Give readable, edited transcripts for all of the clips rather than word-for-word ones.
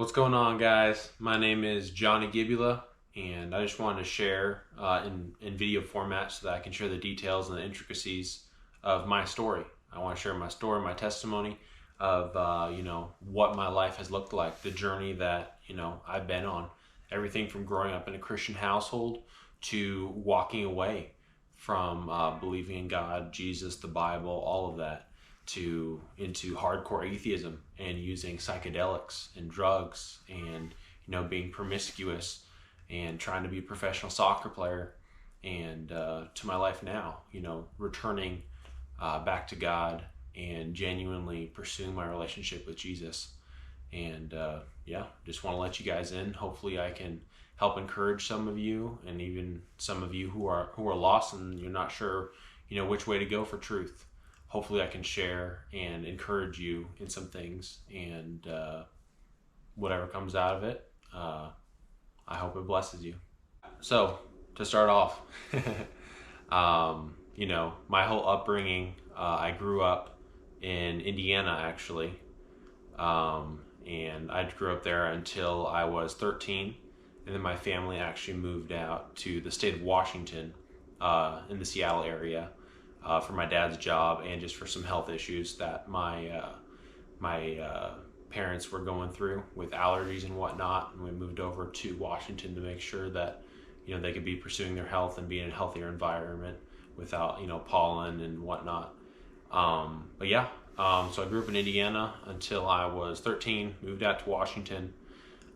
What's going on, guys? My name is Johnny Gibula, and I just wanted to share in video format so that I can share the details and the intricacies of my story. I want to share my story, my testimony of what my life has looked like, the journey that I've been on, everything from growing up in a Christian household to walking away from believing in God, Jesus, the Bible, all of that, to into hardcore atheism and using psychedelics and drugs and being promiscuous and trying to be a professional soccer player, and to my life now, returning back to God and genuinely pursuing my relationship with Jesus. And just want to let you guys in. Hopefully I can help encourage some of you, and even some of you who are lost and you're not sure which way to go for truth. Hopefully I can share and encourage you in some things, and whatever comes out of it, I hope it blesses you. So to start off, my whole upbringing, I grew up in Indiana actually, and I grew up there until I was 13, and then my family actually moved out to the state of Washington, in the Seattle area, for my dad's job and just for some health issues that my parents were going through with allergies and whatnot. And we moved over to Washington to make sure that they could be pursuing their health and be in a healthier environment without pollen and whatnot. So I grew up in Indiana until I was 13, moved out to Washington,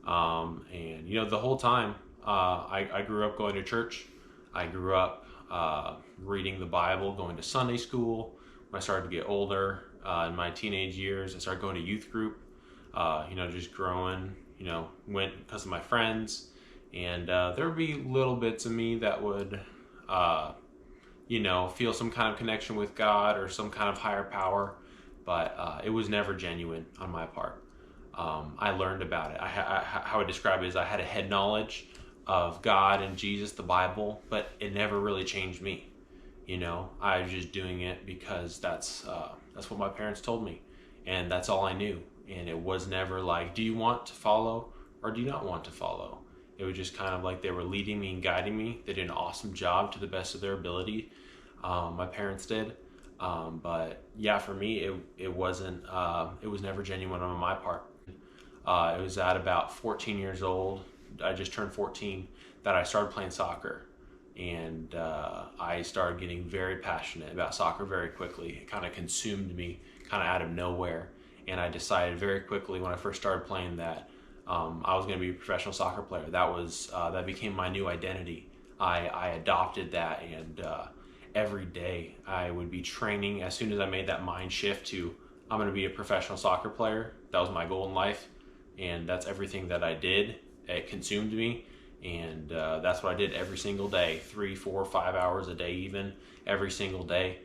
and the whole time I grew up going to church. I grew up reading the Bible, going to Sunday school. When I started to get older, in my teenage years, I started going to youth group, just growing, went because of my friends. And there would be little bits of me that would, feel some kind of connection with God or some kind of higher power, but it was never genuine on my part. I learned about it. How I describe it is I had a head knowledge of God and Jesus, the Bible, but it never really changed me. I was just doing it because that's what my parents told me, and that's all I knew. And it was never like, do you want to follow or do you not want to follow? It was just kind of like they were leading me and guiding me. They did an awesome job to the best of their ability. My parents did. But yeah, for me, it wasn't, it was never genuine on my part. It was at about 14 years old, I just turned 14, that I started playing soccer. And I started getting very passionate about soccer very quickly. It kind of consumed me kind of out of nowhere. And I decided very quickly when I first started playing that I was going to be a professional soccer player. That became my new identity. I adopted that, and every day I would be training. As soon as I made that mind shift to I'm going to be a professional soccer player, that was my goal in life. And that's everything that I did. It consumed me. And that's what I did every single day, 3, 4, 5 hours a day, even every single day.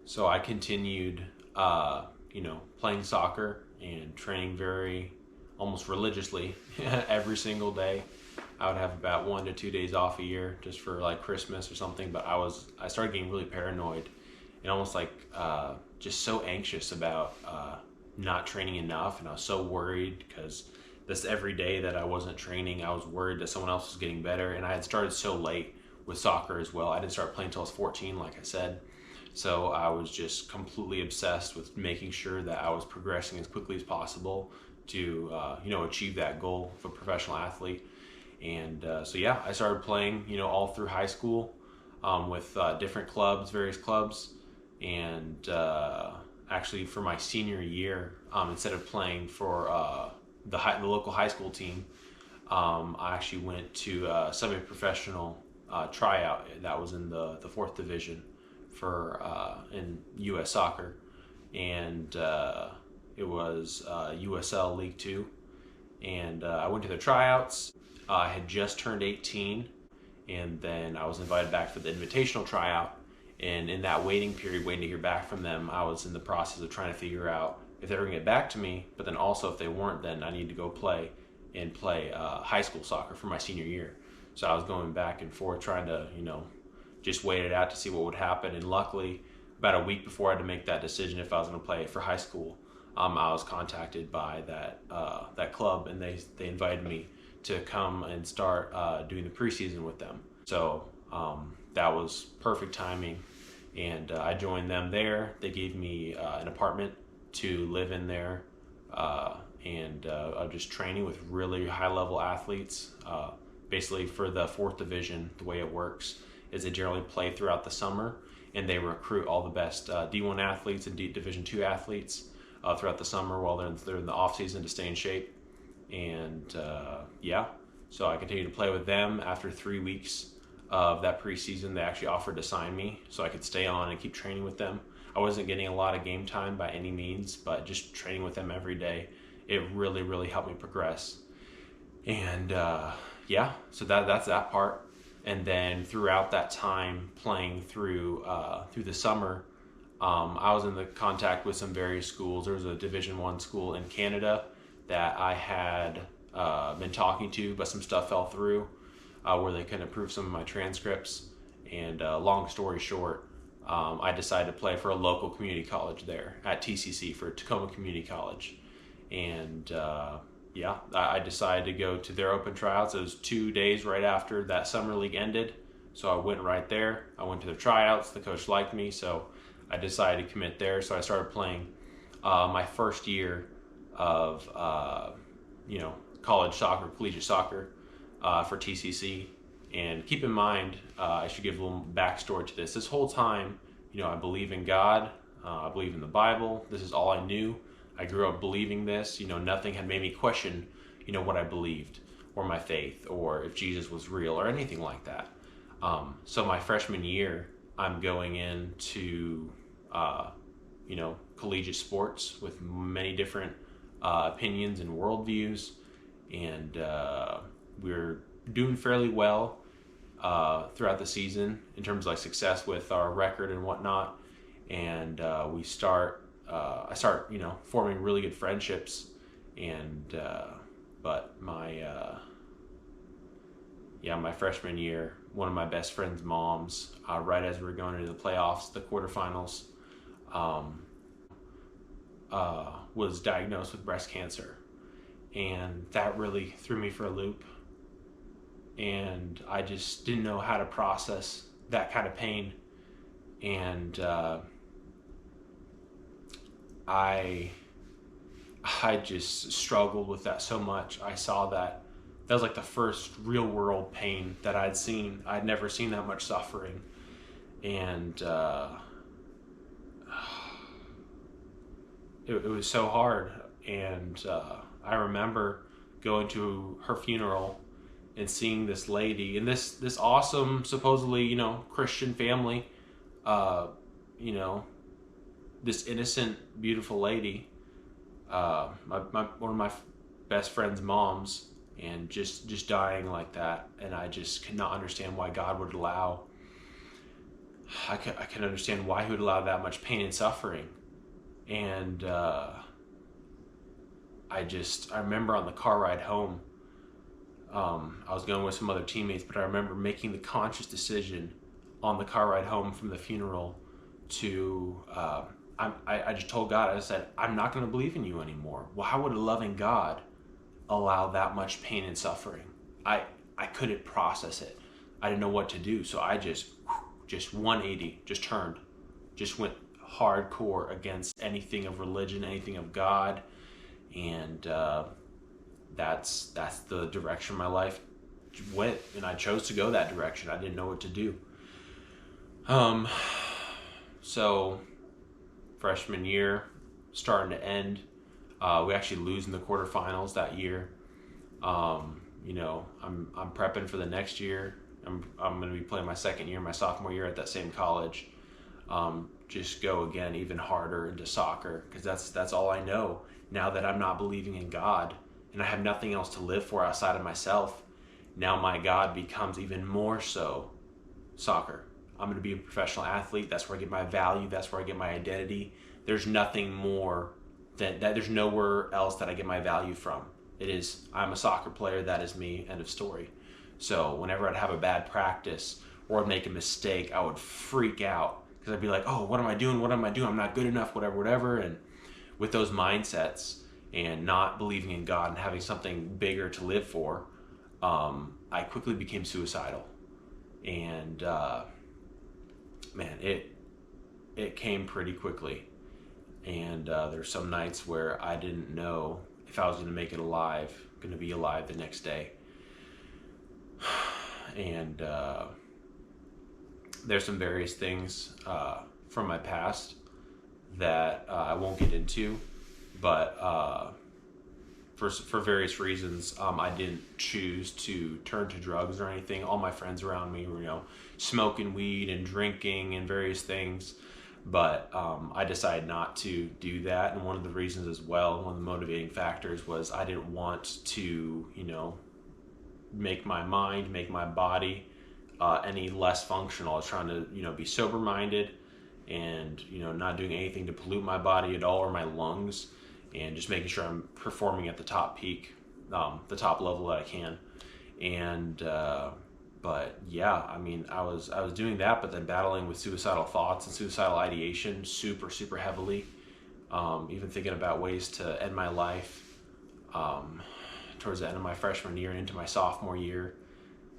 So I continued, playing soccer and training very, almost religiously every single day. I would have about 1 to 2 days off a year just for like Christmas or something. But I started getting really paranoid and almost like just so anxious about not training enough. And I was so worried because this every day that I wasn't training, I was worried that someone else was getting better. And I had started so late with soccer as well. I didn't start playing until I was 14, like I said. So I was just completely obsessed with making sure that I was progressing as quickly as possible to, achieve that goal of a professional athlete. And I started playing, all through high school with different clubs, various clubs. And actually for my senior year, instead of playing for the local high school team, I actually went to a semi-professional tryout that was in the 4th division for in U.S. soccer, and it was USL League 2, and I went to the tryouts. I had just turned 18, and then I was invited back for the invitational tryout, and in that waiting period, waiting to hear back from them, I was in the process of trying to figure out if they were going to get back to me, but then also if they weren't, then I need to go play high school soccer for my senior year. So I was going back and forth trying to, just wait it out to see what would happen. And luckily, about a week before I had to make that decision if I was going to play for high school, I was contacted by that club, and they invited me to come and start doing the preseason with them. So that was perfect timing, and I joined them there. They gave me an apartment to live in there, and I'm just training with really high-level athletes. Basically, for the 4th division, the way it works is they generally play throughout the summer, and they recruit all the best D1 athletes and Division II athletes throughout the summer while they're in the off season to stay in shape. And so I continued to play with them. After 3 weeks of that preseason, they actually offered to sign me so I could stay on and keep training with them. I wasn't getting a lot of game time by any means, but just training with them every day, it really, really helped me progress. And so that's that part. And then throughout that time playing through the summer, I was in the contact with some various schools. There was a Division I school in Canada that I had been talking to, but some stuff fell through where they couldn't approve some of my transcripts. And long story short, I decided to play for a local community college there at TCC, for Tacoma Community College. And I decided to go to their open tryouts. It was 2 days right after that summer league ended. So I went right there. I went to their tryouts. The coach liked me, so I decided to commit there. So I started playing my first year of college soccer, collegiate soccer for TCC. And keep in mind, I should give a little backstory to this. This whole time, I believe in God. I believe in the Bible. This is all I knew. I grew up believing this. Nothing had made me question, what I believed or my faith or if Jesus was real or anything like that. So my freshman year, I'm going into, collegiate sports with many different opinions and worldviews. And we're doing fairly well throughout the season in terms of success with our record and whatnot. And I start, forming really good friendships. And but my freshman year, one of my best friend's moms, right as we were going into the playoffs, the quarterfinals, was diagnosed with breast cancer. And that really threw me for a loop. And I just didn't know how to process that kind of pain. And I just struggled with that so much. I saw that was the first real world pain that I'd seen. I'd never seen that much suffering. And it was so hard. And I remember going to her funeral and seeing this lady and this awesome, supposedly, Christian family, this innocent, beautiful lady, one of my best friend's moms, and just dying like that. And I just could not understand why God would allow. I can understand why He would allow that much pain and suffering. And I remember on the car ride home, I was going with some other teammates, but I remember making the conscious decision on the car ride home from the funeral to, I just told God, I said, I'm not going to believe in you anymore. Why would a loving God allow that much pain and suffering? I couldn't process it. I didn't know what to do. So I just 180, just turned, just went hardcore against anything of religion, anything of God. And that's the direction my life went, and I chose to go that direction. I didn't know what to do. So freshman year starting to end, we actually lose in the quarterfinals that year. I'm prepping for the next year. I'm going to be playing my second year, my sophomore year at that same college. Just go again even harder into soccer, because that's all I know now that I'm not believing in God and I have nothing else to live for outside of myself. Now my God becomes even more so soccer. I'm going to be a professional athlete. That's where I get my value. That's where I get my identity. There's nothing more than that. There's nowhere else that I get my value from. I'm a soccer player. That is me. End of story. So whenever I'd have a bad practice or I'd make a mistake, I would freak out because I'd be like, oh, what am I doing? What am I doing? I'm not good enough, whatever. And with those mindsets and not believing in God and having something bigger to live for, I quickly became suicidal. And man, it came pretty quickly. And there's some nights where I didn't know if I was going to make it alive, going to be alive the next day. And there's some various things from my past that I won't get into, but for various reasons, I didn't choose to turn to drugs or anything. All my friends around me were, smoking weed and drinking and various things, but I decided not to do that. And one of the reasons as well, one of the motivating factors was I didn't want to, make my mind, make my body any less functional. I was trying to, be sober-minded and, not doing anything to pollute my body at all or my lungs, and just making sure I'm performing at the top peak, the top level that I can. And but yeah, I was doing that, but then battling with suicidal thoughts and suicidal ideation super heavily. Even thinking about ways to end my life towards the end of my freshman year and into my sophomore year.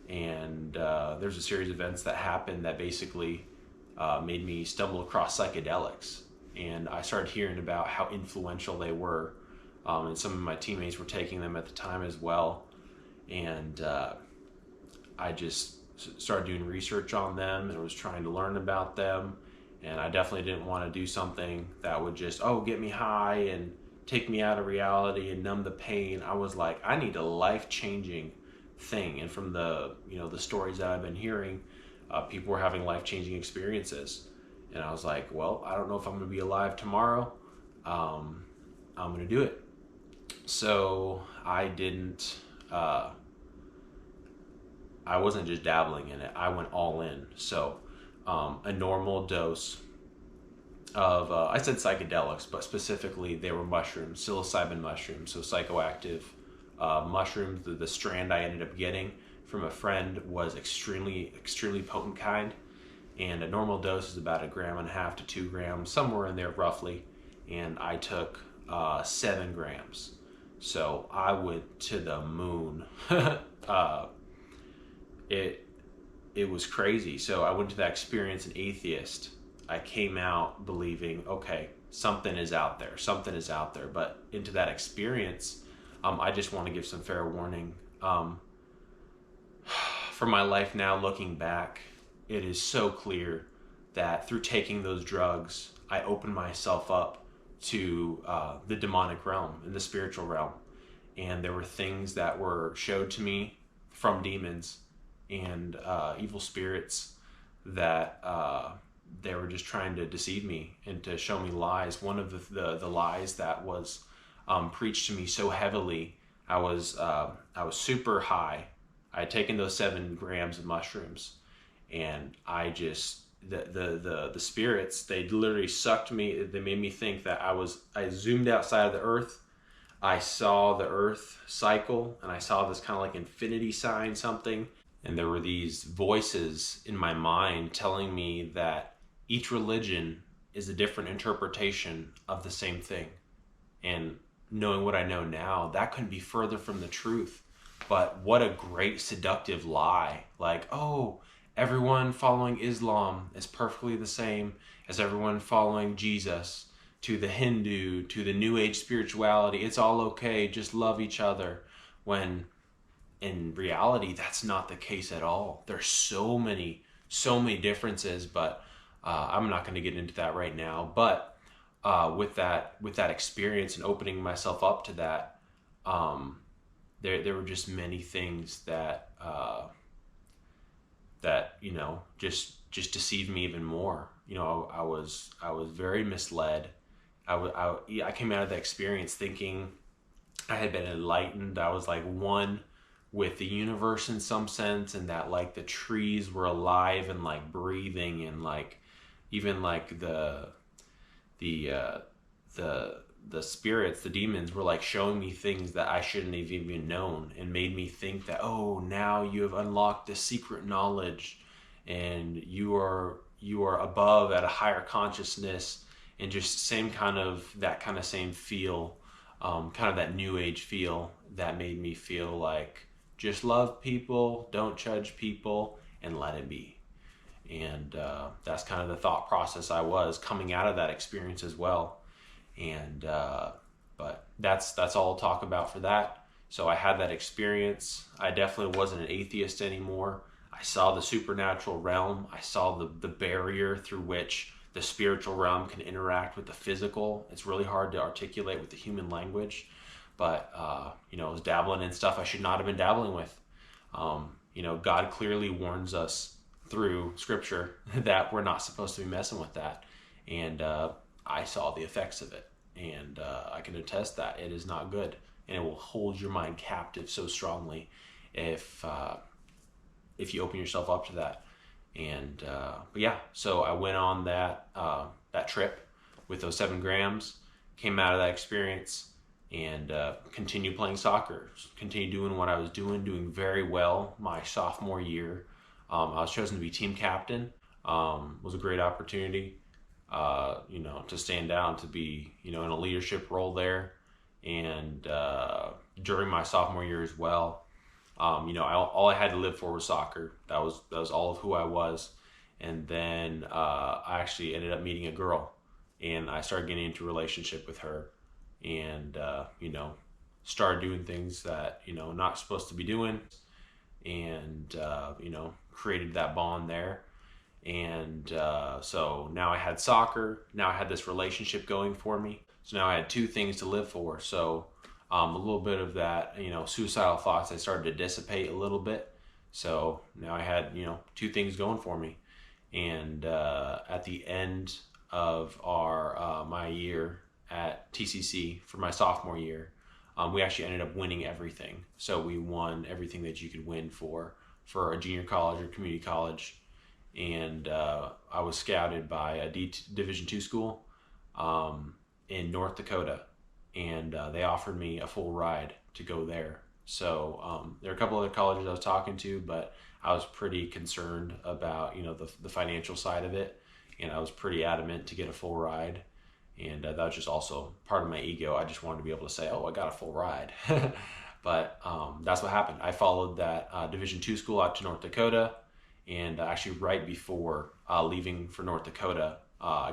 And there's a series of events that happened that basically made me stumble across psychedelics. And I started hearing about how influential they were. And some of my teammates were taking them at the time as well. And I just started doing research on them and was trying to learn about them. And I definitely didn't want to do something that would just, get me high and take me out of reality and numb the pain. I was like, I need a life-changing thing. And from the stories that I've been hearing, people were having life-changing experiences. And I was like, well, I don't know if I'm going to be alive tomorrow. I'm going to do it. So I didn't, I wasn't just dabbling in it. I went all in. So a normal dose of, I said psychedelics, but specifically they were mushrooms, psilocybin mushrooms, so psychoactive mushrooms. The strand I ended up getting from a friend was extremely potent kind. And a normal dose is about 1.5 grams to 2 grams, somewhere in there roughly. And I took 7 grams. So I went to the moon. It was crazy. So I went to that experience an atheist. I came out believing, okay, something is out there. But into that experience, I just want to give some fair warning. For my life now, looking back, it is so clear that through taking those drugs, I opened myself up to the demonic realm and the spiritual realm. And there were things that were showed to me from demons and evil spirits that they were just trying to deceive me and to show me lies. One of the lies that was preached to me so heavily, I was super high. I had taken those 7 grams of mushrooms, and I just, the spirits, they literally sucked me. They made me think that I zoomed outside of the earth. I saw the earth cycle, and I saw this kind of like infinity sign, something. And there were these voices in my mind telling me that each religion is a different interpretation of the same thing. And knowing what I know now, that couldn't be further from the truth. But what a great seductive lie. Like, oh, everyone following Islam is perfectly the same as everyone following Jesus, to the Hindu, to the New Age spirituality. It's all okay, just love each other. When in reality, that's not the case at all. There's so many differences, but I'm not going to get into that right now. But with that experience and opening myself up to that, there were just many things that just deceived me even more. I was very misled. I came out of that experience thinking I had been enlightened. I was like one with the universe in some sense, and that like the trees were alive and like breathing, and like even like the spirits, the demons were like showing me things that I shouldn't have even known, and made me think that, oh, now you have unlocked this secret knowledge and you are above at a higher consciousness, and just same kind of same feel, kind of that new age feel that made me feel like just love people, don't judge people, and let it be. And that's kind of the thought process I was coming out of that experience as well. And but that's all I'll talk about for that. So I had that experience. I definitely wasn't an atheist anymore. I saw the supernatural realm. I saw the barrier through which the spiritual realm can interact with the physical. It's really hard to articulate with the human language. But I was dabbling in stuff I should not have been dabbling with. God clearly warns us through scripture that we're not supposed to be messing with that. And I saw the effects of it. And I can attest that it is not good. And it will hold your mind captive so strongly if you open yourself up to that. And but yeah, so I went on that trip with those 7 grams, came out of that experience, and continued playing soccer, continued doing what I was doing very well my sophomore year. I was chosen to be team captain. Was a great opportunity, to stand out, to be, in a leadership role there. And during my sophomore year as well, all I had to live for was soccer. That was all of who I was. And then I actually ended up meeting a girl, and I started getting into a relationship with her, and started doing things that not supposed to be doing, and created that bond there. And so now I had soccer. Now I had this relationship going for me. So now I had 2 things to live for. So a little bit of that, suicidal thoughts, I started to dissipate a little bit. So now I had, 2 things going for me. And at the end of our my year at TCC for my sophomore year, we actually ended up winning everything. So we won everything that you could win for a junior college or community college. And I was scouted by a Division II school in North Dakota, and they offered me a full ride to go there. So there are a couple other colleges I was talking to, but I was pretty concerned about the financial side of it, and I was pretty adamant to get a full ride. And that was just also part of my ego. I just wanted to be able to say, oh, I got a full ride. But that's what happened. I followed that Division II school out to North Dakota, and actually right before leaving for North Dakota, I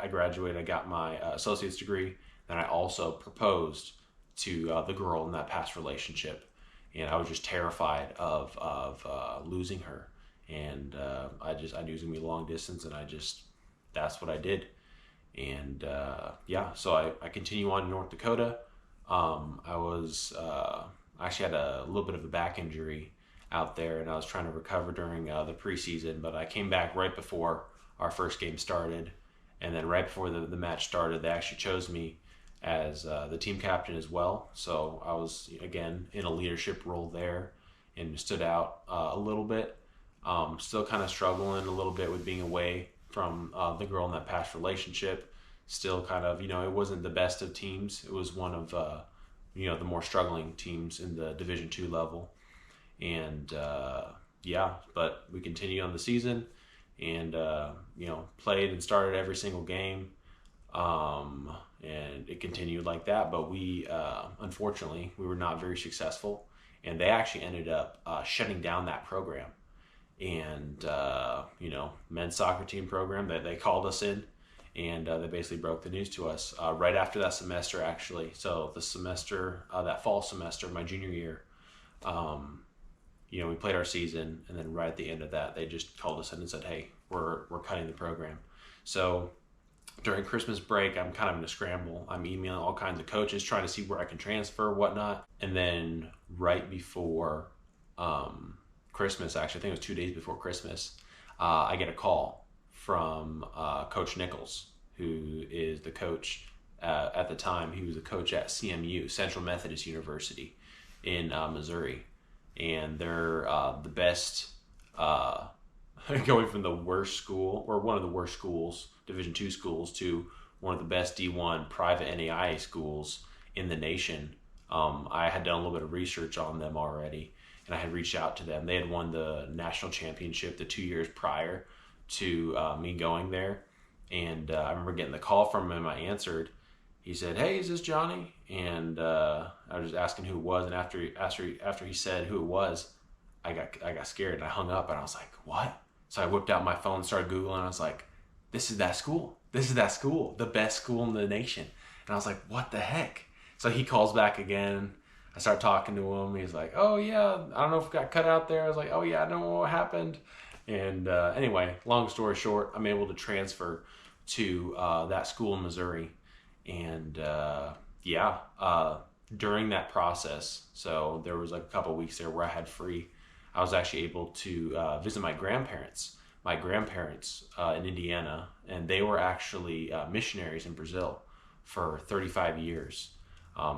graduated. I got my associate's degree. Then I also proposed to the girl in that past relationship, and I was just terrified of losing her. And I knew it was gonna be long distance, and that's what I did. And so I continue on in North Dakota. I actually had a little bit of a back injury out there, and I was trying to recover during the preseason, but I came back right before our first game started. And then right before the match started, they actually chose me as the team captain as well. So I was, again, in a leadership role there and stood out a little bit. Still kind of struggling a little bit with being away from the girl in that past relationship. Still kind of, it wasn't the best of teams. It was one of, the more struggling teams in the Division II level. And but we continued on the season, and played and started every single game, and it continued like that. But we unfortunately we were not very successful, and they actually ended up shutting down that program. And men's soccer team program that they called us in, and they basically broke the news to us right after that semester, actually. So the semester, that fall semester, my junior year, we played our season, and then right at the end of that, they just called us in and said, hey, we're cutting the program. So during Christmas break, I'm kind of in a scramble. I'm emailing all kinds of coaches, trying to see where I can transfer, whatnot. And then right before Christmas, actually, I think it was 2 days before Christmas, I get a call from Coach Nichols, who is the coach at the time. He was a coach at CMU, Central Methodist University in Missouri. And they're the best, going from the worst school, or one of the worst schools, Division II schools, to one of the best D1 private NAIA schools in the nation. I had done a little bit of research on them already, and I had reached out to them. They had won the national championship the 2 years prior to me going there, And I remember getting the call from him. I answered. He said, "Hey, is this Johnny?" And I was just asking who it was. And after he said who it was, I got scared and I hung up. And I was like, "What?" So I whipped out my phone, started Googling. And I was like, "This is that school. This is that school. The best school in the nation." And I was like, "What the heck?" So he calls back again. I start talking to him. He's like, "Oh yeah, I don't know if it got cut out there." I was like, "Oh yeah, I don't know what happened." And anyway, long story short, I'm able to transfer to that school in Missouri. And during that process, so there was like a couple of weeks there where I had free. I was actually able to visit my grandparents. My grandparents in Indiana, and they were actually missionaries in Brazil for 35 years.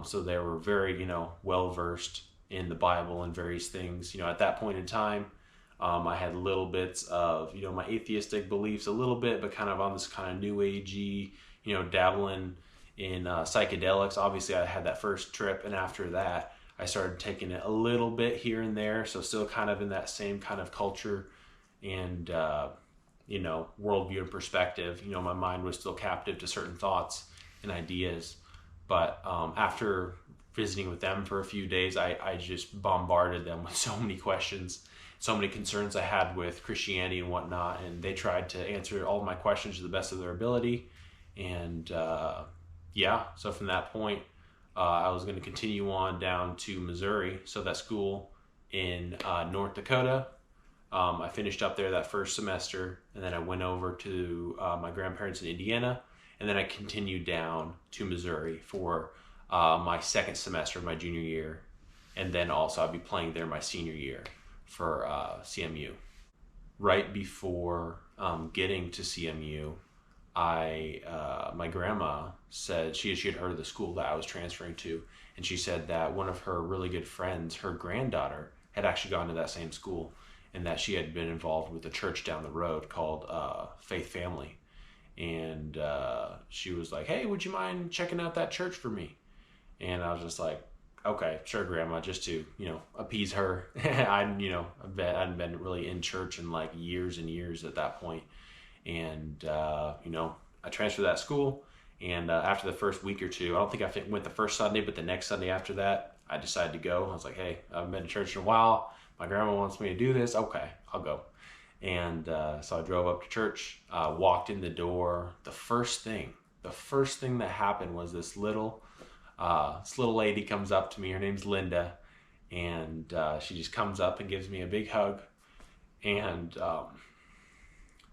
So they were very, well versed in the Bible and various things. At that point in time, I had little bits of, my atheistic beliefs a little bit, but kind of on this kind of new agey, dabbling in psychedelics. Obviously, I had that first trip, and after that, I started taking it a little bit here and there. So still kind of in that same kind of culture and, worldview and perspective. My mind was still captive to certain thoughts and ideas. But after visiting with them for a few days, I just bombarded them with so many questions, so many concerns I had with Christianity and whatnot, and they tried to answer all of my questions to the best of their ability. And so from that point, I was going to continue on down to Missouri, so that school in North Dakota. I finished up there that first semester, and then I went over to my grandparents in Indiana, and then I continued down to Missouri for my second semester of my junior year, and then also I'd be playing there my senior year for CMU. Right before getting to CMU, my grandma said she had heard of the school that I was transferring to, and she said that one of her really good friends, her granddaughter, had actually gone to that same school, and that she had been involved with a church down the road called Faith Family. And she was like, "Hey, would you mind checking out that church for me?" And I was just like, "Okay, sure, Grandma," just to, appease her. I hadn't been really in church in like years and years at that point. And, I transferred to that school. And after the first week or two, I don't think I went the first Sunday, but the next Sunday after that, I decided to go. I was like, "Hey, I haven't been to church in a while. My grandma wants me to do this. Okay, I'll go." And so I drove up to church, walked in the door. The first thing that happened was this little lady comes up to me. Her name's Linda, and she just comes up and gives me a big hug. And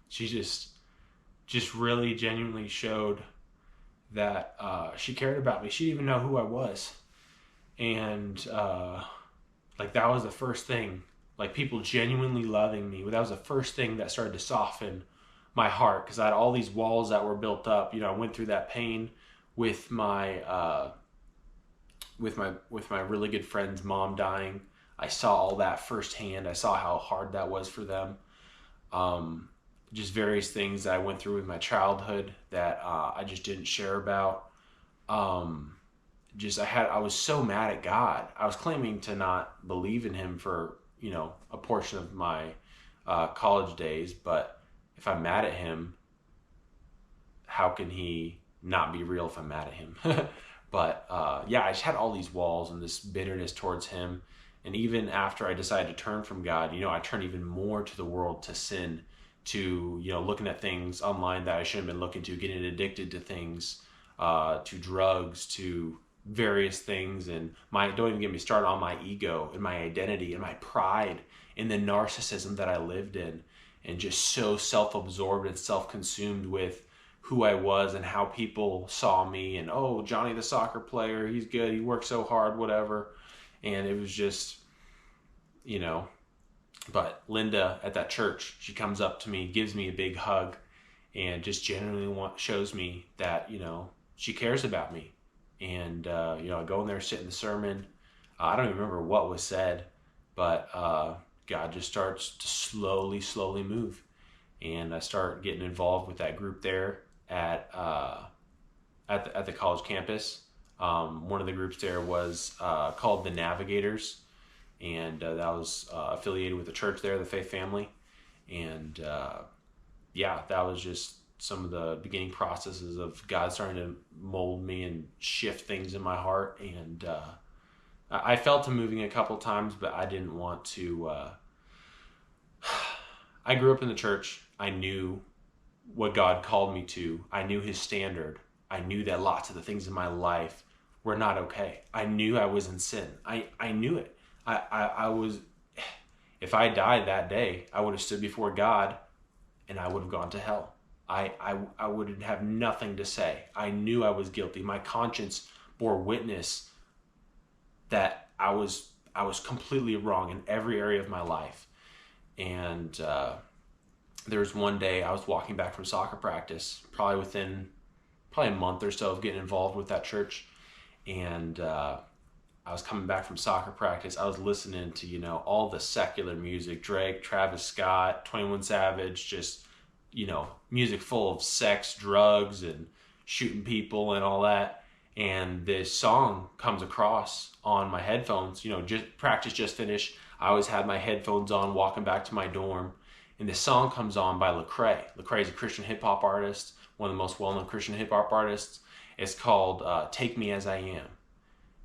she just really genuinely showed that she cared about me. She didn't even know who I was. And that was the first thing. Like, people genuinely loving me. That was the first thing that started to soften my heart, because I had all these walls that were built up. I went through that pain with my really good friend's mom dying. I saw all that firsthand. I saw how hard that was for them. Just various things that I went through with my childhood that I just didn't share about. I was so mad at God. I was claiming to not believe in him for, a portion of my college days. But if I'm mad at him, how can he not be real if I'm mad at him? But I just had all these walls and this bitterness towards him. And even after I decided to turn from God, I turned even more to the world, to sin, to, looking at things online that I shouldn't have been looking to, getting addicted to things, to drugs, to various things. And don't even get me started on my ego and my identity and my pride and the narcissism that I lived in, and just so self-absorbed and self-consumed with who I was and how people saw me. And, "Oh, Johnny the soccer player, he's good, he works so hard," whatever. And it was just, but Linda at that church, she comes up to me, gives me a big hug, and just genuinely shows me that, she cares about me. And, I go in there, sit in the sermon. I don't even remember what was said, but God just starts to slowly move. And I start getting involved with that group there at the college campus. One of the groups there was called the Navigators, and that was affiliated with the church there, the Faith Family. And that was just some of the beginning processes of God starting to mold me and shift things in my heart. And I felt Him moving a couple times, but I didn't want to. I grew up in the church. I knew what God called me to. I knew His standard. I knew that lots of the things in my life were not okay. I knew I was in sin. I knew it. I was, if I died that day, I would have stood before God and I would have gone to hell. I would have nothing to say. I knew I was guilty. My conscience bore witness that I was completely wrong in every area of my life. And there was one day I was walking back from soccer practice, probably within a month or so of getting involved with that church. And I was coming back from soccer practice. I was listening to, all the secular music, Drake, Travis Scott, 21 Savage, just, music full of sex, drugs, and shooting people and all that. And this song comes across on my headphones, practice just finished. I always had my headphones on walking back to my dorm. And this song comes on by Lecrae. Lecrae is a Christian hip hop artist, one of the most well-known Christian hip hop artists. It's called Take Me As I Am.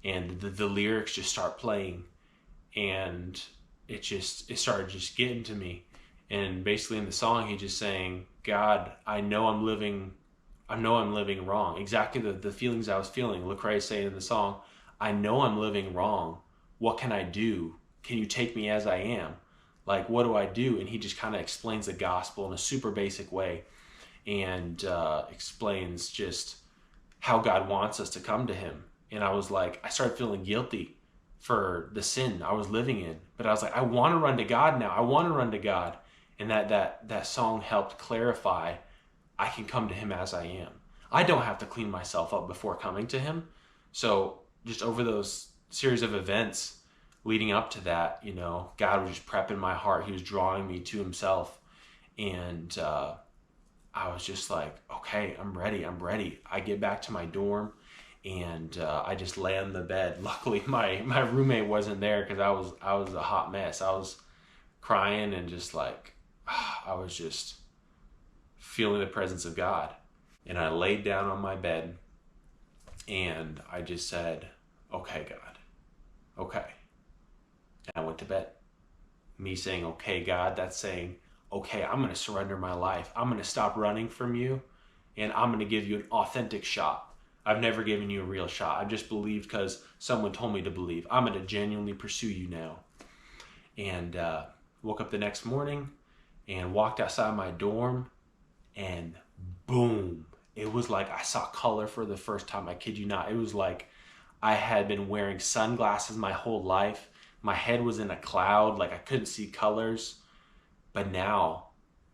And the lyrics just start playing, and it started just getting to me. And basically in the song, he's just saying, God, I know I'm living wrong. Exactly the feelings I was feeling. Lecrae saying in the song, I know I'm living wrong. What can I do? Can you take me as I am? Like, what do I do? And he just kind of explains the gospel in a super basic way, and explains just how God wants us to come to Him. And I was like, I started feeling guilty for the sin I was living in. But I was like, I want to run to God now. I want to run to God. And that song helped clarify, I can come to Him as I am. I don't have to clean myself up before coming to Him. So just over those series of events leading up to that, God was just prepping my heart. He was drawing me to Himself. And I was just like, okay, I'm ready. I get back to my dorm. And I just lay on the bed. Luckily, my roommate wasn't there because I was a hot mess. I was crying and just like, I was just feeling the presence of God. And I laid down on my bed and I just said, okay, God, okay. And I went to bed. Me saying, okay, God, that's saying, okay, I'm going to surrender my life. I'm going to stop running from you and I'm going to give you an authentic shot. I've never given you a real shot. I've just believed because someone told me to believe. I'm going to genuinely pursue you now. And woke up the next morning and walked outside my dorm, and boom. It was like I saw color for the first time. I kid you not. It was like I had been wearing sunglasses my whole life. My head was in a cloud. Like I couldn't see colors. But now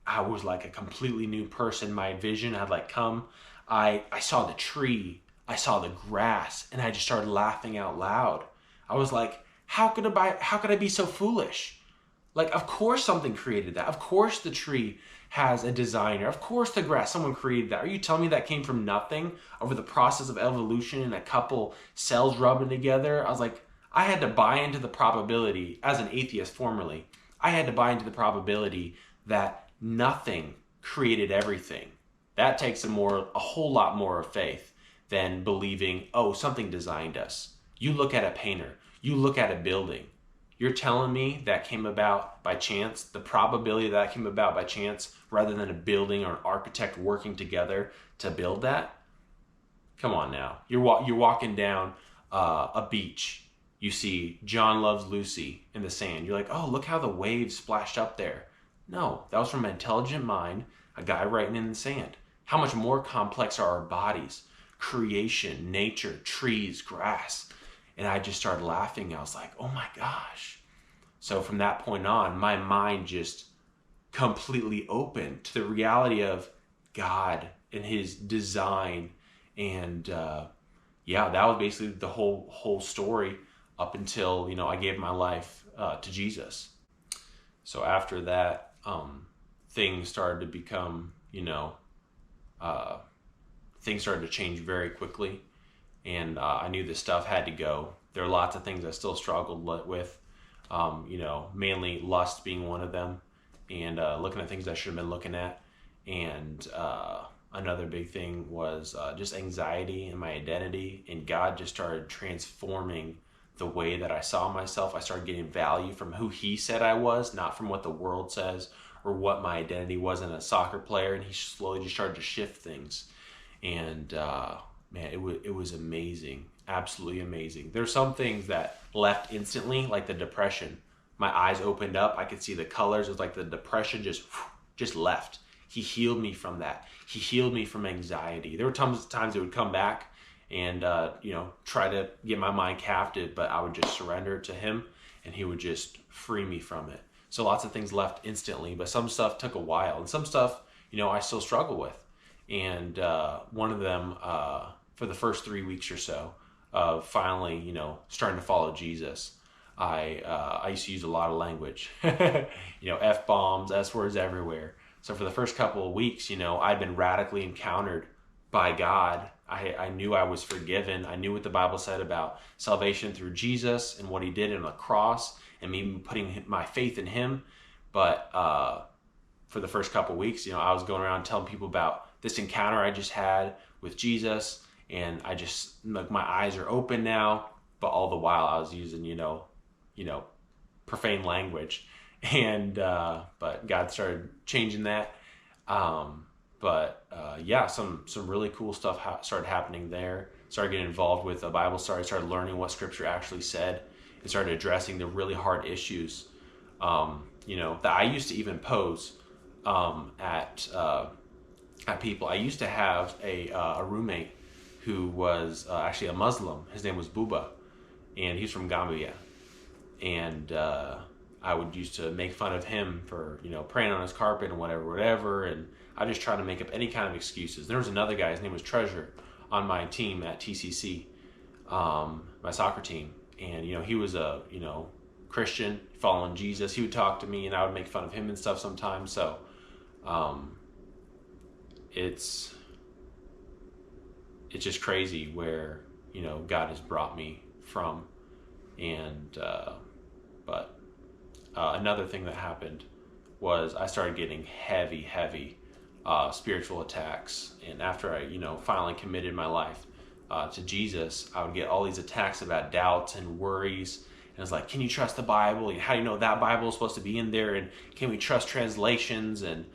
I was like a completely new person. My vision had like come. I saw the tree, I saw the grass, and I just started laughing out loud. I was like, how could I be so foolish? Like, of course something created that. Of course the tree has a designer. Of course the grass, someone created that. Are you telling me that came from nothing over the process of evolution and a couple cells rubbing together? I was like, I had to buy into the probability, as an atheist formerly, I had to buy into the probability that nothing created everything. That takes a whole lot more of faith than believing, oh, something designed us. You look at a painter, you look at a building. You're telling me that came about by chance, the probability that came about by chance, rather than a building or an architect working together to build that? Come on now. You're walking down a beach. You see John Loves Lucy in the sand. You're like, oh, look how the waves splashed up there. No, that was from an intelligent mind, a guy writing in the sand. How much more complex are our bodies? Creation, nature, trees, grass. And I just started laughing. I was like, oh my gosh. So from that point on, my mind just completely opened to the reality of God and His design. And that was basically the whole story up until, I gave my life to Jesus. So after that, things started to become, things started to change very quickly. And I knew this stuff had to go. There are lots of things I still struggled with, mainly lust being one of them, and looking at things I should have been looking at. And Another big thing was just anxiety and my identity, and God just started transforming the way that I saw myself. I started getting value from who He said I was, not from what the world says or what my identity was in a soccer player. And He slowly just started to shift things. And man, it was amazing, absolutely amazing. There's some things that left instantly, like the depression. My eyes opened up. I could see the colors. It was like the depression just left. He healed me from that. He healed me from anxiety. There were times it would come back and try to get my mind captive, but I would just surrender it to Him, and He would just free me from it. So lots of things left instantly, but some stuff took a while, and some stuff I still struggle with. And one of them, for the first 3 weeks or so of finally starting to follow Jesus, I used to use a lot of language, F-bombs, S-words everywhere. So for the first couple of weeks, I'd been radically encountered by God. I knew I was forgiven. I knew what the Bible said about salvation through Jesus and what He did on the cross, and me putting my faith in Him. But for the first couple of weeks, I was going around telling people about this encounter I just had with Jesus, and I just, like, my eyes are open now. But all the while I was using, profane language. And but God started changing that. Some really cool stuff started happening there. Started getting involved with a Bible study. Started learning what Scripture actually said, and started addressing the really hard issues that I used to even pose at people. I used to have a roommate who was actually a Muslim. His name was Buba, and he's from Gambia. And I would used to make fun of him for, praying on his carpet and whatever. And I just tried to make up any kind of excuses. There was another guy, his name was Treasure, on my team at TCC, my soccer team. And, he was a, Christian, following Jesus. He would talk to me and I would make fun of him and stuff sometimes. So it's just crazy where, God has brought me from. And, another thing that happened was I started getting heavy spiritual attacks. And after I, finally committed my life to Jesus, I would get all these attacks about doubts and worries. And it's like, can you trust the Bible? And how do you know that Bible is supposed to be in there? And can we trust translations? And,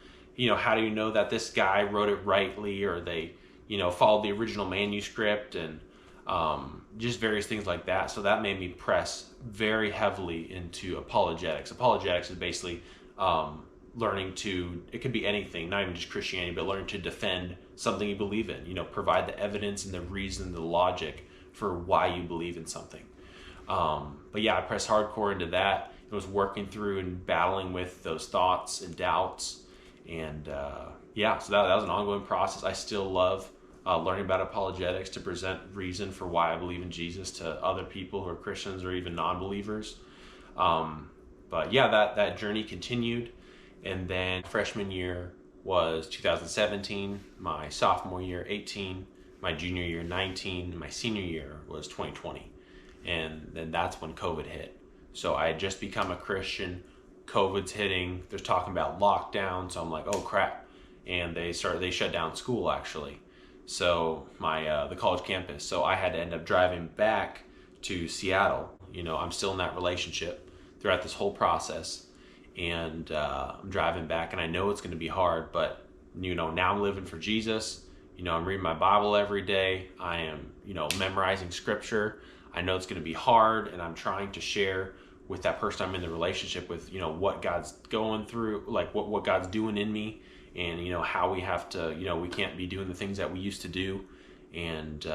how do you know that this guy wrote it rightly, or they, followed the original manuscript? And just various things like that. So that made me press very heavily into apologetics. Apologetics is basically learning to, it could be anything, not even just Christianity, but learning to defend something you believe in, provide the evidence and the reason, the logic for why you believe in something. I pressed hardcore into that. It was working through and battling with those thoughts and doubts. And so that was an ongoing process. I still love learning about apologetics to present reason for why I believe in Jesus to other people who are Christians or even non-believers. That journey continued. And then freshman year was 2017, my sophomore year 18, my junior year 19, and my senior year was 2020. And then that's when COVID hit. So I had just become a Christian. COVID's hitting. They're talking about lockdown. So I'm like, oh crap. And they shut down school actually. So the college campus. So I had to end up driving back to Seattle. I'm still in that relationship throughout this whole process. And I'm driving back, and I know it's going to be hard, but now I'm living for Jesus. I'm reading my Bible every day. I am, memorizing Scripture. I know it's going to be hard, and I'm trying to share with that person I'm in the relationship with, what God's going through, like what God's doing in me, and how we have to, we can't be doing the things that we used to do, and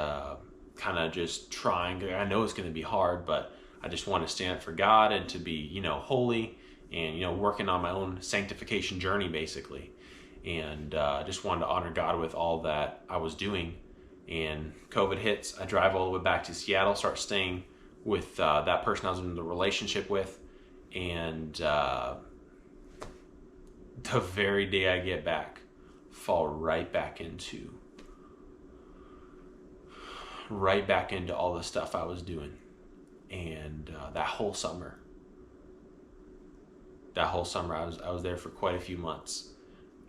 kind of just trying. I know it's going to be hard, but I just want to stand up for God and to be, holy, and working on my own sanctification journey basically. And just wanted to honor God with all that I was doing. And COVID hits. I drive all the way back to Seattle, start staying with that person I was in the relationship with. And the very day I get back, fall right back into all the stuff I was doing. And that whole summer I was there for quite a few months.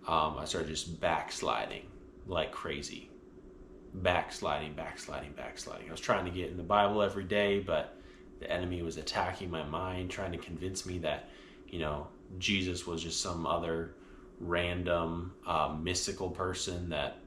I started just backsliding like crazy. Backsliding. I was trying to get in the Bible every day, but the enemy was attacking my mind, trying to convince me that, Jesus was just some other random mystical person that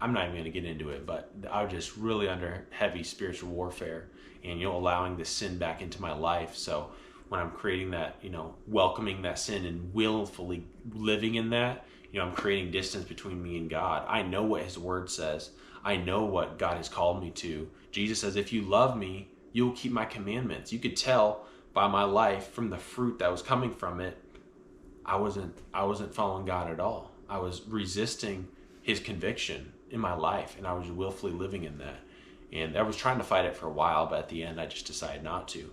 I'm not even going to get into it, but I was just really under heavy spiritual warfare and, allowing the sin back into my life. So when I'm creating that, welcoming that sin and willfully living in that, I'm creating distance between me and God. I know what his word says. I know what God has called me to. Jesus says, if you love me, you will keep my commandments. You could tell by my life from the fruit that was coming from it, I wasn't following God at all. I was resisting his conviction in my life, and I was willfully living in that. And I was trying to fight it for a while, but at the end I just decided not to.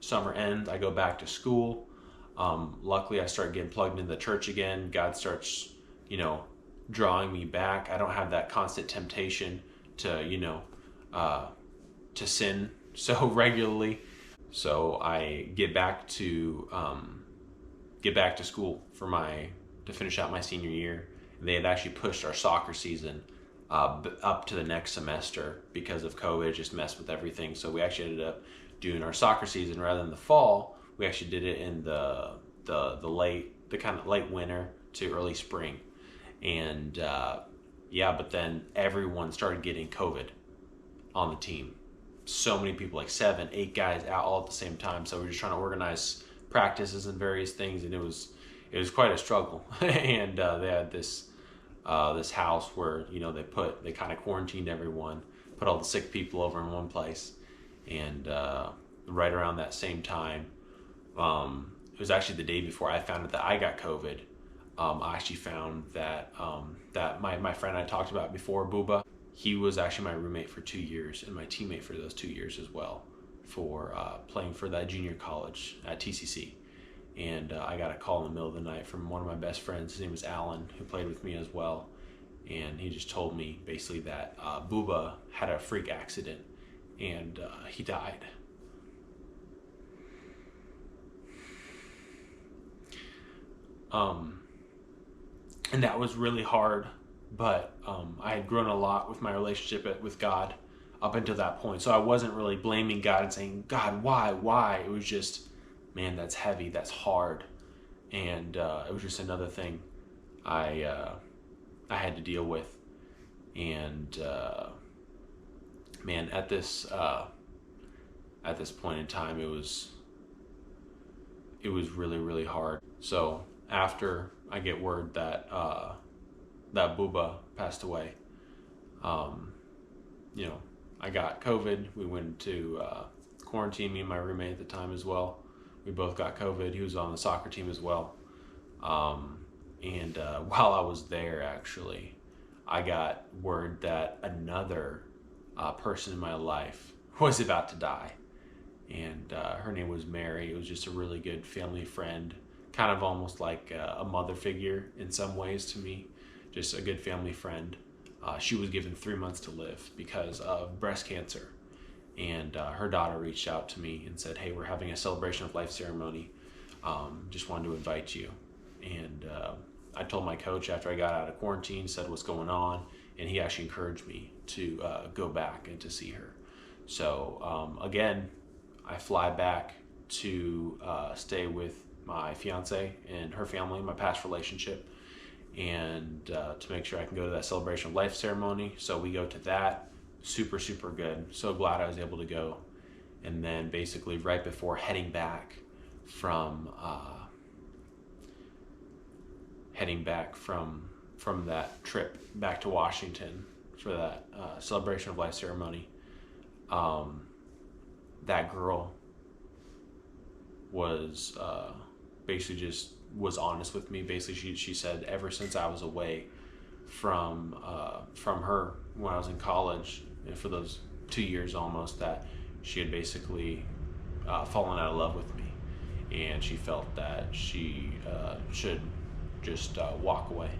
Summer ends, I go back to school. Luckily I start getting plugged into the church again. God starts, drawing me back. I don't have that constant temptation to, to sin so regularly. So I get back to school to finish out my senior year. They had actually pushed our soccer season up to the next semester because of COVID. It just messed with everything. So we actually ended up doing our soccer season rather than the fall. We actually did it in the kind of late winter to early spring. And but then everyone started getting COVID on the team. So many people, like 7, 8 guys out all at the same time. So we're just trying to organize practices and various things, and it was quite a struggle. And they had this house where they kind of quarantined everyone, put all the sick people over in one place, and right around that same time, it was actually the day before I found out that I got COVID. I actually found that that my friend I talked about before, Booba, he was actually my roommate for 2 years and my teammate for those 2 years as well, for playing for that junior college at TCC. And I got a call in the middle of the night from one of my best friends. His name was Alan, who played with me as well. And he just told me basically that Booba had a freak accident and he died. And that was really hard, but I had grown a lot with my relationship with God up until that point. So I wasn't really blaming God and saying, God, why? It was just, man, that's heavy, that's hard. And it was just another thing I had to deal with. And man, at this point in time, it was really, really hard. So after I get word that that Booba passed away, I got COVID. We went to quarantine, me and my roommate at the time as well. We both got COVID. He was on the soccer team as well. And while I was there, actually, I got word that another person in my life was about to die. And her name was Mary. It was just a really good family friend, kind of almost like a mother figure in some ways to me, just a good family friend. She was given 3 months to live because of breast cancer. And her daughter reached out to me and said, hey, we're having a celebration of life ceremony. Just wanted to invite you. And I told my coach after I got out of quarantine, said what's going on, and he actually encouraged me to go back and to see her. So again, I fly back to stay with my fiance and her family, my past relationship, and to make sure I can go to that celebration of life ceremony. So we go to that. Super, super good. So glad I was able to go. And then basically right before heading back from that trip back to Washington for that celebration of life ceremony, that girl was basically just was honest with me. Basically, she said ever since I was away from her when I was in college, and for those 2 years almost, that she had basically fallen out of love with me, and she felt that she should just walk away.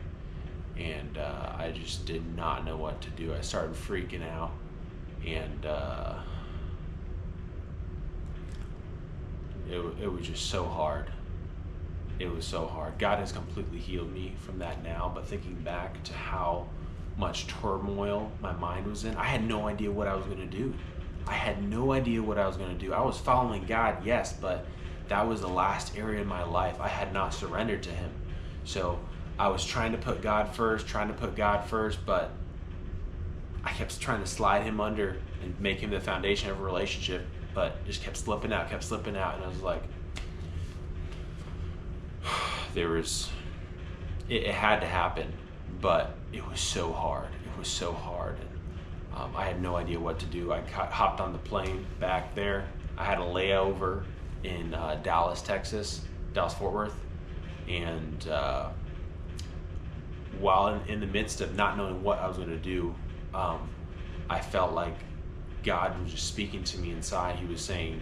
And I just did not know what to do. I started freaking out, and it was just so hard. it was so hard. God has completely healed me from that now, but thinking back to how much turmoil my mind was in, I had no idea what I was going to do. I had no idea what I was going to do. I was following God, yes, but that was the last area in my life I had not surrendered to Him. So I was trying to put God first, but I kept trying to slide Him under and make Him the foundation of a relationship, but just kept slipping out. And I was like, it had to happen, but it was so hard. And I had no idea what to do. I hopped on the plane back there. I had a layover in Dallas, Fort Worth. And while in the midst of not knowing what I was going to do, I felt like God was just speaking to me inside. He was saying,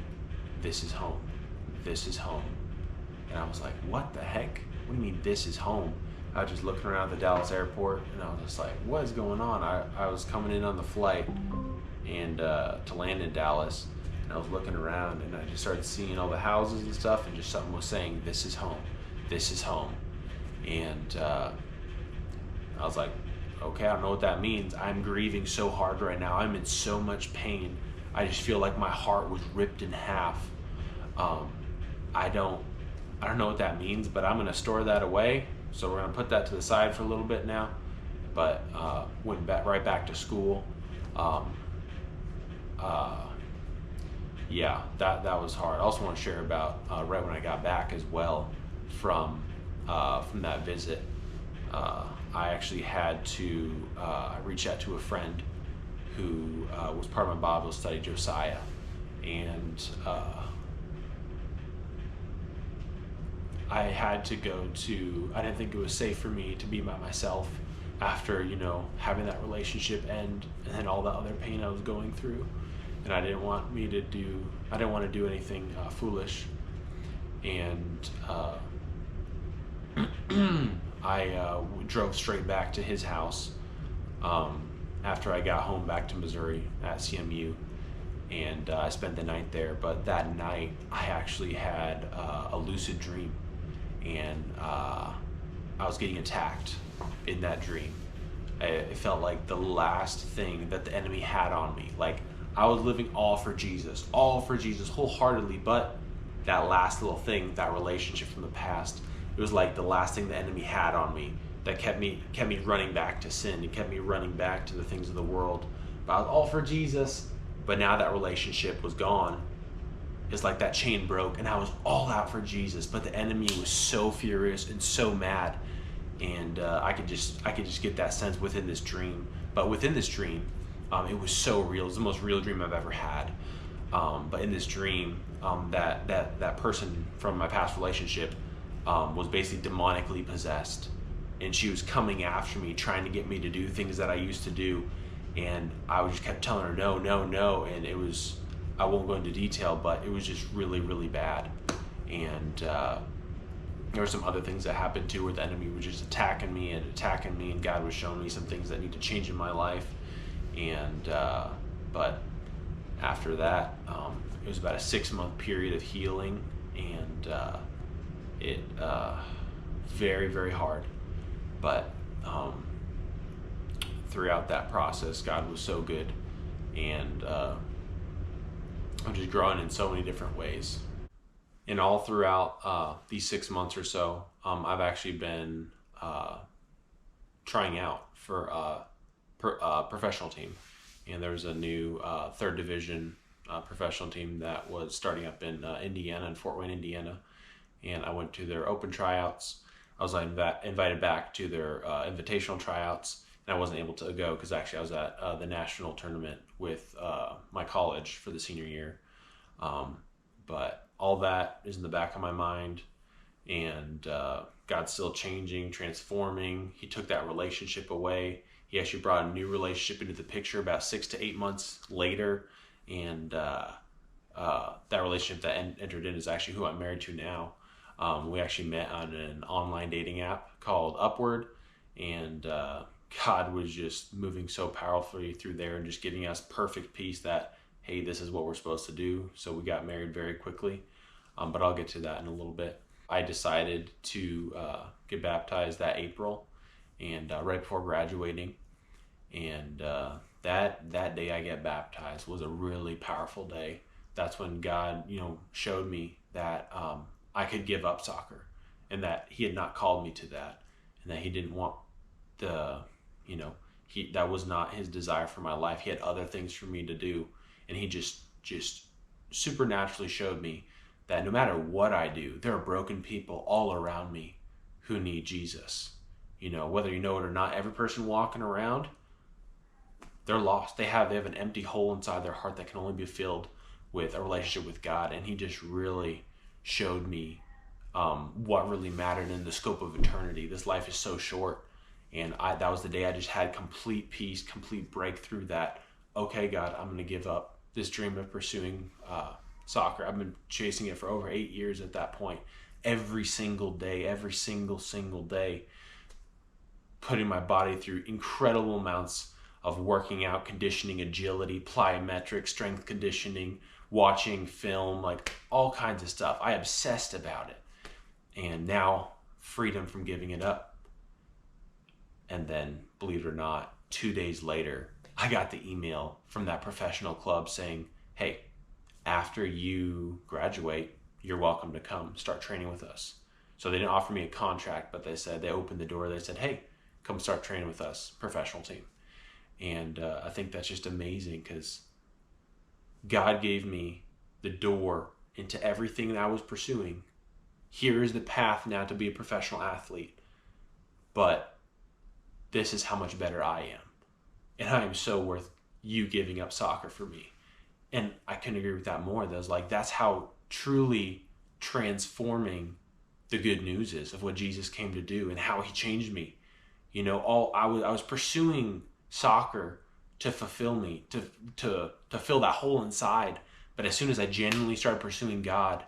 "This is home. This is home." And I was like, "What the heck? What do you mean this is home?" I was just looking around the Dallas airport, and I was just like, "What is going on?" I was coming in on the flight and to land in Dallas, and I was looking around, and I just started seeing all the houses and stuff, and just something was saying, "This is home. This is home." And I was like, okay, I don't know what that means. I'm grieving so hard right now. I'm in so much pain. I just feel like my heart was ripped in half. I don't know what that means, but I'm gonna store that away. So we're gonna put that to the side for a little bit now. But went right back to school. Yeah, that was hard. I also want to share about right when I got back as well from that visit. I actually had to reach out to a friend who was part of my Bible study, Josiah, and I had to go to, I didn't think it was safe for me to be by myself after, having that relationship end and then all the other pain I was going through. And I didn't want to do anything foolish. And I drove straight back to his house after I got home back to Missouri at CMU, and I spent the night there. But that night I actually had a lucid dream, and I was getting attacked in that dream. It felt like the last thing that the enemy had on me. Like, I was living all for Jesus wholeheartedly, but that last little thing, that relationship from the past, it was like the last thing the enemy had on me that kept me running back to sin. It kept me running back to the things of the world. But I was all for Jesus, but now that relationship was gone. It's like that chain broke, and I was all out for Jesus, but the enemy was so furious and so mad. And I could just get that sense within this dream. But within this dream, it was so real. It was the most real dream I've ever had. But in this dream, that person from my past relationship was basically demonically possessed, and she was coming after me, trying to get me to do things that I used to do. And I just kept telling her no, no, no. And it was, I won't go into detail, but it was just really, really bad. And there were some other things that happened too, where the enemy was just attacking me, and God was showing me some things that need to change in my life. And but after that, it was about a 6-month period of healing, and it very, very hard. But throughout that process, God was so good, and I'm just growing in so many different ways. And all throughout these 6 months or so, I've actually been trying out for a professional team. And there was a new 3rd Division professional team that was starting up in Indiana, in Fort Wayne, Indiana. And I went to their open tryouts. I was invited back to their invitational tryouts, and I wasn't able to go because actually I was at the national tournament with my college for the senior year. But all that is in the back of my mind, and God's still changing, transforming. He took that relationship away. He actually brought a new relationship into the picture about 6 to 8 months later, and that relationship that entered in is actually who I'm married to now. We actually met on an online dating app called Upward, and God was just moving so powerfully through there and just giving us perfect peace that, hey, this is what we're supposed to do. So we got married very quickly, but I'll get to that in a little bit. I decided to get baptized that April, and right before graduating. And that day I get baptized was a really powerful day. That's when God, showed me that I could give up soccer, and that He had not called me to that, and that He didn't want the, that was not His desire for my life. He had other things for me to do, and He just supernaturally showed me that no matter what I do, there are broken people all around me who need Jesus. Whether you know it or not, every person walking around, they're lost. They have an empty hole inside their heart that can only be filled with a relationship with God. And He just really showed me what really mattered in the scope of eternity. This life is so short. And that was the day I just had complete peace, complete breakthrough that, okay, God, I'm going to give up this dream of pursuing soccer. I've been chasing it for over 8 years at that point. Every single day, every single day, putting my body through incredible amounts of working out, conditioning, agility, plyometric, strength conditioning, watching film, like all kinds of stuff. I obsessed about it. And now, freedom from giving it up. And then, believe it or not, 2 days later, I got the email from that professional club saying, hey, after you graduate, you're welcome to come start training with us. So they didn't offer me a contract, but they opened the door. They said, hey, come start training with us, professional team. And I think that's just amazing, because God gave me the door into everything that I was pursuing. Here is the path now to be a professional athlete. But this is how much better I am. And I am so worth you giving up soccer for me. And I couldn't agree with that more. That's how truly transforming the good news is of what Jesus came to do and how He changed me. I was pursuing soccer to fulfill me, to fill that hole inside. But as soon as I genuinely started pursuing God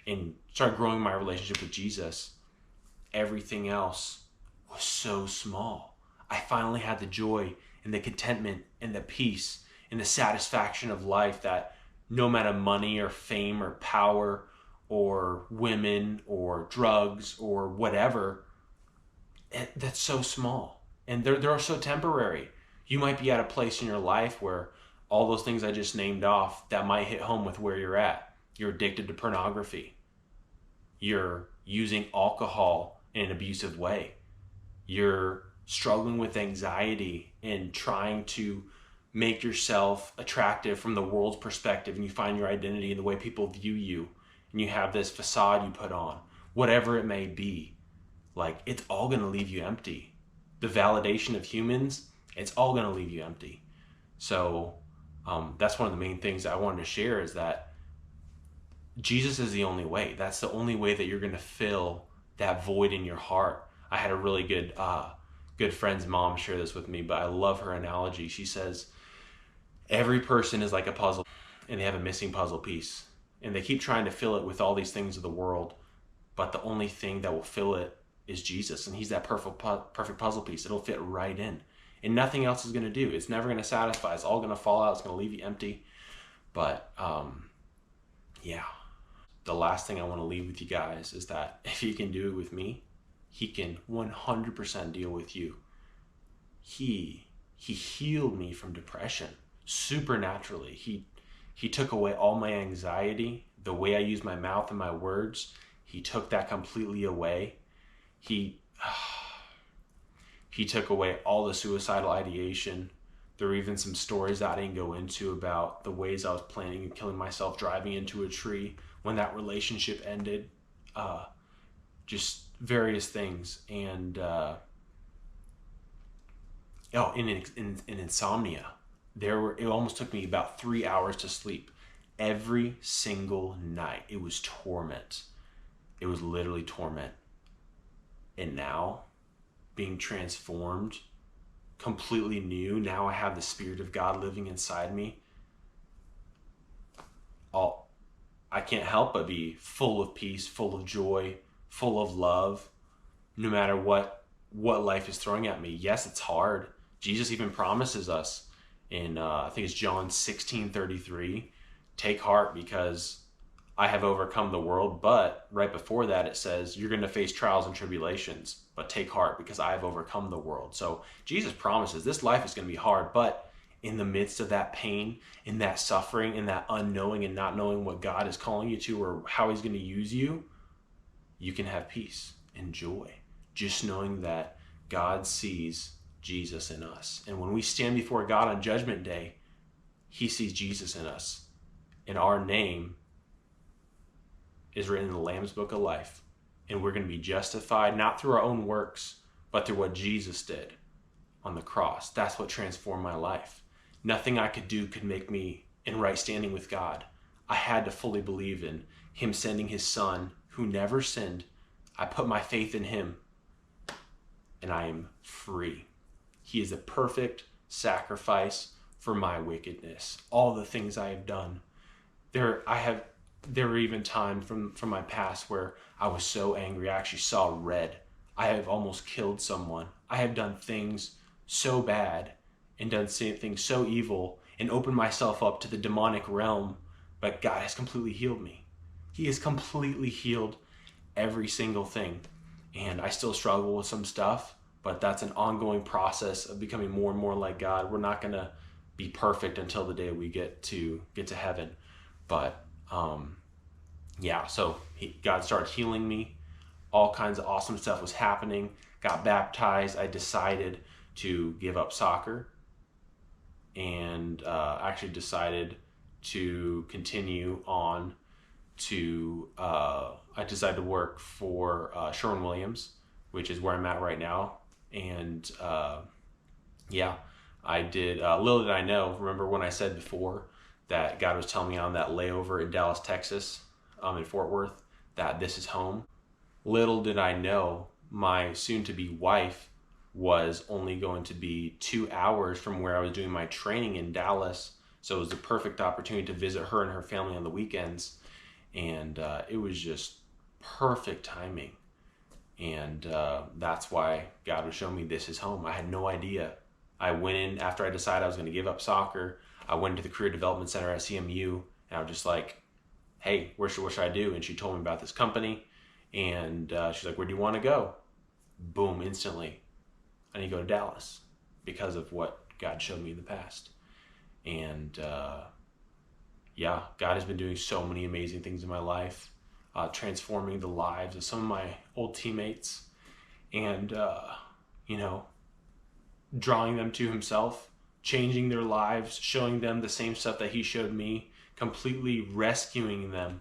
and started growing my relationship with Jesus, everything else was so small. I finally had the joy and the contentment and the peace and the satisfaction of life that no matter money or fame or power or women or drugs or whatever, that's so small. And they're so temporary. You might be at a place in your life where all those things I just named off, that might hit home with where you're at. You're addicted to pornography. You're using alcohol in an abusive way. You're struggling with anxiety and trying to make yourself attractive from the world's perspective, and you find your identity in the way people view you, and you have this facade you put on. Whatever it may be, it's all going to leave you empty. The validation of humans, it's all going to leave you empty. So that's one of the main things I wanted to share, is that Jesus is the only way. That's the only way that you're going to fill that void in your heart. I had a really good friend's mom share this with me, but I love her analogy. She says, every person is like a puzzle, and they have a missing puzzle piece. And they keep trying to fill it with all these things of the world, but the only thing that will fill it is Jesus. And He's that perfect puzzle piece. It'll fit right in. And nothing else is going to do. It's never going to satisfy. It's all going to fall out. It's going to leave you empty. But, yeah. The last thing I want to leave with you guys is that if He can do it with me, He can 100% deal with you. He healed me from depression supernaturally. He took away all my anxiety, the way I use my mouth and my words. He took that completely away. He took away all the suicidal ideation. There were even some stories that I didn't go into about the ways I was planning on killing myself, driving into a tree when that relationship ended. Just various things. And in insomnia, it almost took me about 3 hours to sleep every single night. It was torment. It was literally torment. And now, being transformed, completely new, now I have the Spirit of God living inside me. I can't help but be full of peace, full of joy, full of love, no matter what life is throwing at me. Yes, it's hard. Jesus even promises us in, I think it's John 16:33, take heart because I have overcome the world. But right before that, it says, you're going to face trials and tribulations, but take heart because I have overcome the world. So Jesus promises this life is going to be hard, but in the midst of that pain, in that suffering, in that unknowing and not knowing what God is calling you to or how he's going to use you, you can have peace and joy. Just knowing that God sees Jesus in us. And when we stand before God on Judgment Day, he sees Jesus in us. And our name is written in the Lamb's Book of Life. And we're going to be justified, not through our own works, but through what Jesus did on the cross. That's what transformed my life. Nothing I could do could make me in right standing with God. I had to fully believe in him sending his son who never sinned. I put my faith in him and I am free. He is a perfect sacrifice for my wickedness. All the things I have done. There were even times from my past where I was so angry, I actually saw red. I have almost killed someone. I have done things so bad and done things so evil and opened myself up to the demonic realm, but God has completely healed me. He has completely healed every single thing. And I still struggle with some stuff, but that's an ongoing process of becoming more and more like God. We're not going to be perfect until the day we get to heaven. But so God started healing me. All kinds of awesome stuff was happening. Got baptized. I decided to give up soccer and actually decided to continue on to, I decided to work for Sherwin-Williams, which is where I'm at right now. And I did, little did I know, remember when I said before that God was telling me on that layover in Dallas, Texas, in Fort Worth, that this is home. Little did I know my soon-to-be wife was only going to be 2 hours from where I was doing my training in Dallas. So it was the perfect opportunity to visit her and her family on the weekends. And it was just perfect timing. And that's why God was showing me this is home. I had no idea. I went in after I decided I was going to give up soccer. I went to the Career Development Center at CMU, and I was just like, hey, what should I do? And she told me about this company. And she's like, where do you want to go? Boom, instantly. I need to go to Dallas because of what God showed me in the past. And God has been doing so many amazing things in my life, transforming the lives of some of my old teammates and, drawing them to himself, changing their lives, showing them the same stuff that he showed me, completely rescuing them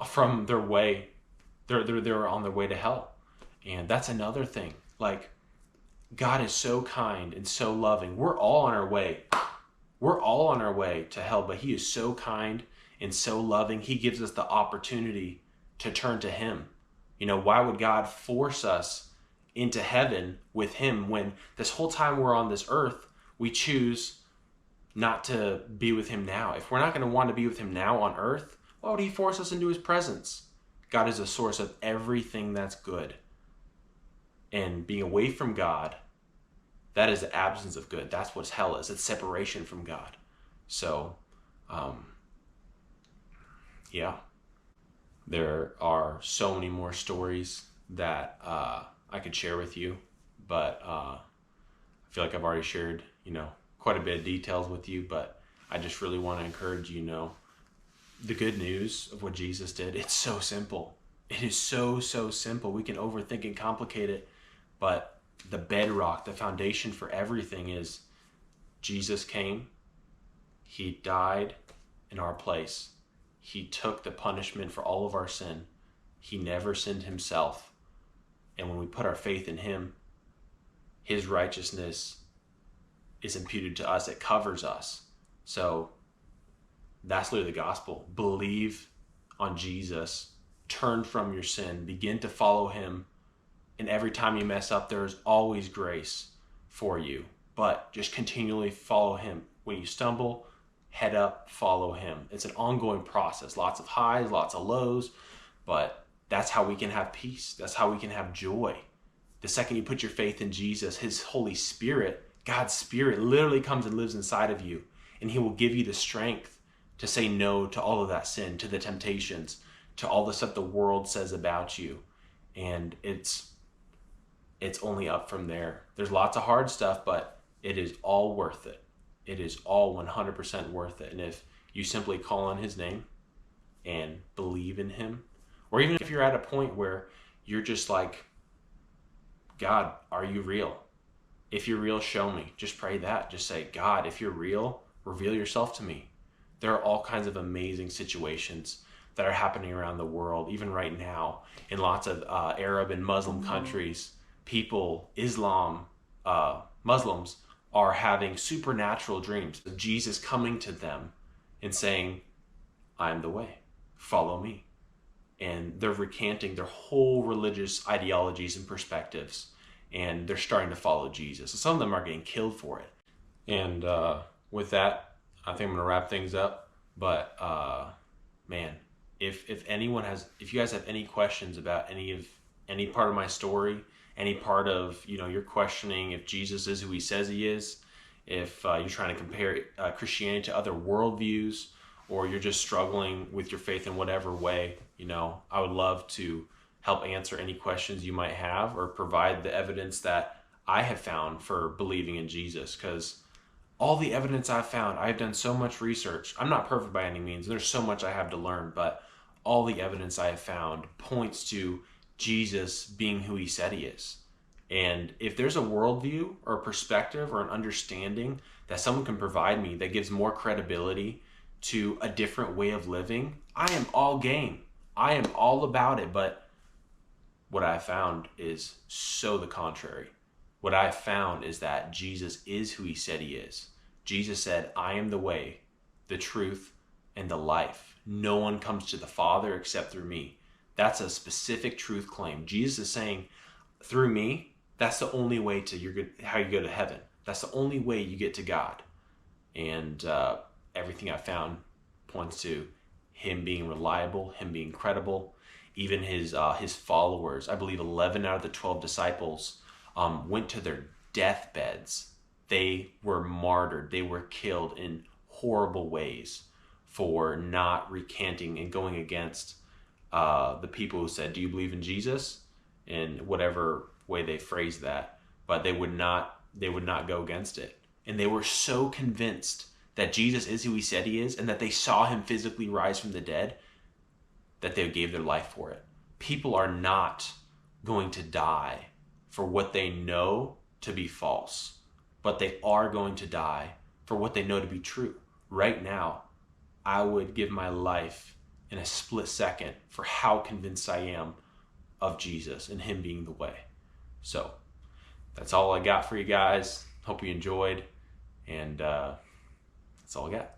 from their way. They're on their way to hell. And that's another thing. Like, God is so kind and so loving. We're all on our way. We're all on our way to hell, but he is so kind and so loving. He gives us the opportunity to turn to him. Why would God force us into heaven with him when this whole time we're on this earth, we choose not to be with him now? If we're not going to want to be with him now on earth, why would he force us into his presence? God is the source of everything that's good. And being away from God, that is the absence of good. That's what hell is. It's separation from God. So, there are so many more stories that I could share with you, but I feel like I've already shared, quite a bit of details with you, but I just really want to encourage you, the good news of what Jesus did. It's so simple. It is so, so simple. We can overthink and complicate it, but the bedrock, the foundation for everything is Jesus came. He died in our place. He took the punishment for all of our sin. He never sinned himself. And when we put our faith in him, his righteousness is imputed to us. It covers us. So that's literally the gospel. Believe on Jesus. Turn from your sin. Begin to follow him. And every time you mess up, there is always grace for you. But just continually follow him. When you stumble, head up, follow him. It's an ongoing process. Lots of highs, lots of lows. But that's how we can have peace. That's how we can have joy. The second you put your faith in Jesus, his Holy Spirit, God's Spirit literally comes and lives inside of you. And he will give you the strength to say no to all of that sin, to the temptations, to all the stuff the world says about you. And it's only up from there. There's lots of hard stuff, but it is all worth it. It is all 100% worth it. And if you simply call on his name and believe in him, or even if you're at a point where you're just like, God, are you real? If you're real, show me. Just pray that. Just say, God, if you're real, reveal yourself to me. There are all kinds of amazing situations that are happening around the world, even right now, in lots of Arab and Muslim countries. People, Muslims, are having supernatural dreams of Jesus coming to them and saying, I am the way, follow me. And they're recanting their whole religious ideologies and perspectives, and they're starting to follow Jesus. So some of them are getting killed for it. And with that, I think I'm going to wrap things up. But man, if you guys have any questions about any part of my story, any part of, you're questioning if Jesus is who he says he is, if you're trying to compare Christianity to other worldviews, or you're just struggling with your faith in whatever way, I would love to help answer any questions you might have, or provide the evidence that I have found for believing in Jesus. Because all the evidence I've found, I've done so much research. I'm not perfect by any means. There's so much I have to learn, but all the evidence I have found points to Jesus being who he said he is. And if there's a worldview or a perspective or an understanding that someone can provide me that gives more credibility to a different way of living, I am all game. I am all about it. But what I found is so the contrary. What I found is that Jesus is who he said he is. Jesus said, I am the way, the truth, and the life. No one comes to the Father except through me. That's a specific truth claim. Jesus is saying, through me, that's the only way to how you go to heaven. That's the only way you get to God. And everything I found points to him being reliable, him being credible. Even his followers, I believe 11 out of the 12 disciples went to their deathbeds. They were martyred. They were killed in horrible ways for not recanting and going against the people who said, do you believe in Jesus? In whatever way they phrased that. But they would not go against it. And they were so convinced that Jesus is who he said he is, and that they saw him physically rise from the dead, that they gave their life for it. People are not going to die for what they know to be false, but they are going to die for what they know to be true. Right now, I would give my life in a split second for how convinced I am of Jesus and him being the way. So that's all I got for you guys. Hope you enjoyed, and that's all I got.